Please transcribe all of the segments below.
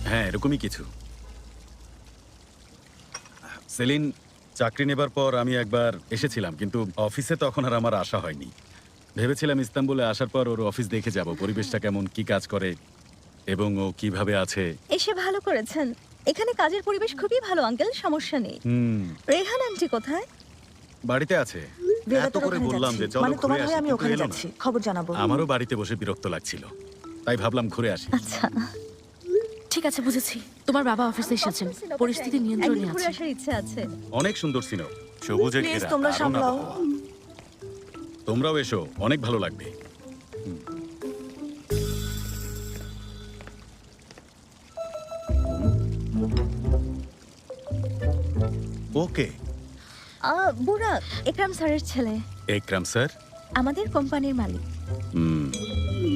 হ্যাঁ, এরকমই কিছু। সেলিন চাকরি নেবার পর আমি একবার এসেছিলাম, কিন্তু অফিসে তখন আর আমার আসা হয়নি। ভেবেছিলাম ইস্তাম্বুলে আসার পর ওর অফিস দেখে যাব, পরিবেশটা কেমন, কি কাজ করে এবং ও কিভাবে আছে। এসে ভালো করেছেন। এখানে কাজের পরিবেশ খুবই ভালো আঙ্কেল, সমস্যা নেই। রেহান আন্টি কোথায়? বাড়িতে আছে। বেলা এত তোর করে ওখানে বললাম যে যাচ্ছি। চলো মানে তোমার ঘুরে হয়ে আসি, আমি কিন্তু ওখানে এলো না। যাচ্ছি, খবর জানাবো। আমারও বাড়িতে বসে বিরক্ত লাগছিল, তাই ভাবলাম ঘুরে আসি। আচ্ছা, ঠিক আছে, বুঝেছি। তোমার বাবা অফিসে এসেছেন, পরিস্থিতি নিয়ন্ত্রণে একদিন ঘুরে আছে। আসার ইচ্ছে আছে। অনেক সুন্দর সিনো, সবুজে Please, ঘেরা, তোমরা দারুণ সামলাও। আবহাওয়া। তোমরাও এসো, অনেক ভালো লাগবে। ওকে। বুড়া একরাম স্যারের ছেলে, একরাম স্যার। আমাদের কোম্পানির মালিক।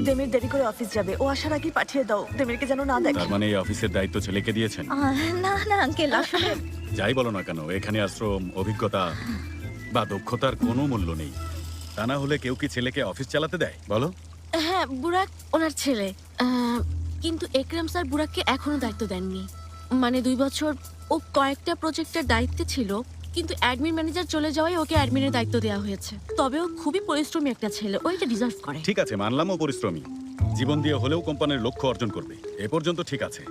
দেমির দেরি করে অফিস যাবে, ও আসার আগেই পাঠিয়ে দাও, দেমিরকে যেন না দেখে। তার মানে এই অফিসের দায়িত্ব ছেলেকে দিয়েছেন? না না আঙ্কেল, আসলে যাই বলো না কেন, এখানে আশ্রম, অভিজ্ঞতা বা দক্ষতার কোনো মূল্য নেই। তা না হলে কেউ কি ছেলেকে অফিস চালাতে দেয় বলো? হ্যাঁ, বুরাক ওনার ছেলে। কিন্তু একরাম স্যার বুরাককে এখনো দায়িত্ব দেননি। মানে 2 বছর ও কয়েকটা প্রজেক্টের দায়িত্বে ছিল, কিন্তু অ্যাডমিন ম্যানেজার চলে যাওয়ায় ওকে অ্যাডমিনের দায়িত্ব দেওয়া হয়েছে। তবে ও খুবই পরিশ্রমী একটা ছেলে, ও এটা ডিজার্ভ করে। ঠিক আছে, মানলাম ও পরিশ্রমী, জীবন দিয়ে হলেও কোম্পানির লক্ষ্য অর্জন করবে, এ পর্যন্ত ঠিক আছে।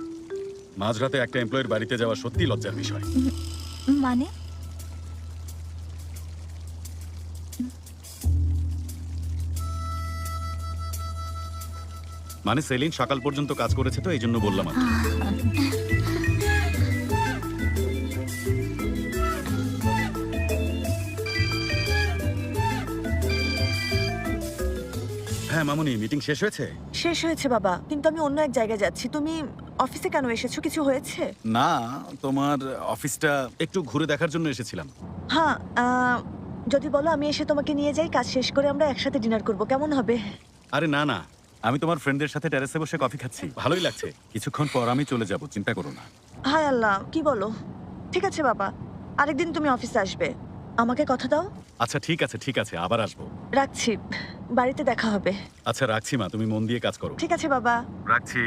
মাঝরাতে একটা এমপ্লয়ের বাড়িতে যাওয়া সত্যি লজ্জার বিষয়। মানে মানে সেলিন সকাল পর্যন্ত কাজ করেছে, তো এই জন্য বললাম আর কি। হ্যাঁ মামুনি, মিটিং শেষ হয়েছে? শেষ হয়েছে বাবা, কিন্তু আমি অন্য এক জায়গায় যাচ্ছি। তুমি অফিসে কেন এসেছো, কিছু হয়েছে? না, তোমার অফিসটা একটু ঘুরে দেখার জন্য এসেছিলাম। হ্যাঁ, যদি বলো আমি এসে তোমাকে নিয়ে যাই, কাজ শেষ করে আমরা একসাথে ডিনার করব, কেমন হবে? আরে না না, আমি তোমার ফ্রেন্ডদের সাথে টেরেসে বসে কফি খাচ্ছি, ভালোই লাগছে। কিছুক্ষণ পর আমি চলে যাব, চিন্তা করো না। হায় আল্লাহ, কি বলো? ঠিক আছে বাবা, আরেকদিন তুমি অফিসে আসবে, আমাকে কথা দাও। আচ্ছা ঠিক আছে, ঠিক আছে, আবার আসবো। রাখছি, বাড়িতে দেখা হবে। আচ্ছা রাখছি মা, তুমি মন দিয়ে কাজ করো। ঠিক আছে বাবা। রাখছি।